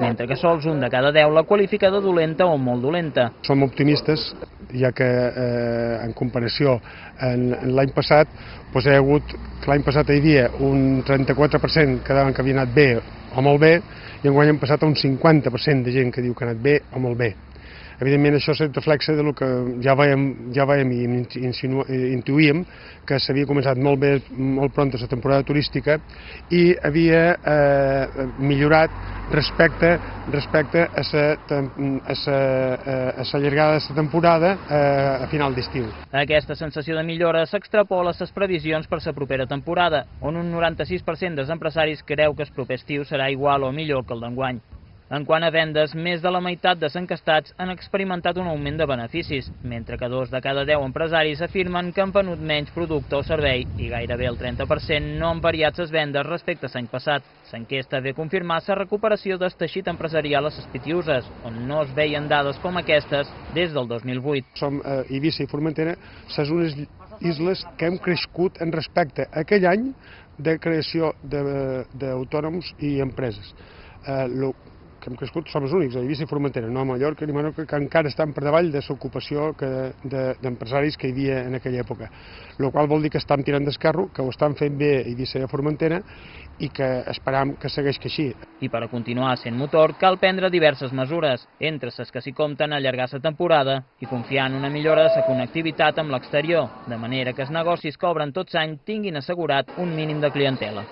Mentre que sols un de cada 10 la qualifica de dolenta o molt dolenta. Som optimistes, ja que en comparació amb l'any passat, hi ha hagut, l'any passat hi havia un 34% que deien que havia anat bé o molt bé, i enguany hem passat a un 50% de gent que diu que ha anat bé o molt bé. Evidentment, això és reflexe del que ja veiem i intuïem, que s'havia començat molt bé, molt pront a la temporada turística i havia millorat respecte a la llargada de la temporada a final d'estiu. Aquesta sensació de millora s'extrapola a les previsions per la propera temporada, on un 96% dels empresaris creu que el proper estiu serà igual o millor que el d'enguany. En quant a vendes, més de la meitat dels encastats han experimentat un augment de beneficis, mentre que 2 de cada 10 empresaris afirmen que han venut menys producte o servei i gairebé el 30% no han variat les vendes respecte a l'any passat. L'enquesta ve a confirmar la recuperació del teixit empresarial a les Pitiüses, on no es veien dades com aquestes des del 2008. Som Eivissa i Formentera, les unes isles que hem crescut en respecte a aquell any de creació d'autònoms i empreses. Que hem crescut, som els únics, a Eivissa i Formentera, no a Mallorca ni Menorca, que encara estan per davall de l'ocupació d'empresaris que hi havia en aquella època. El qual vol dir que estan tirant del carro, que ho estan fent bé a Eivissa i a Formentera i que esperam que segueixi així. I per a continuar sent motor cal prendre diverses mesures, entre les que s'hi compten allargar la temporada i confiar en una millora de la connectivitat amb l'exterior, de manera que els negocis que obren tot l'any tinguin assegurat un mínim de clientela.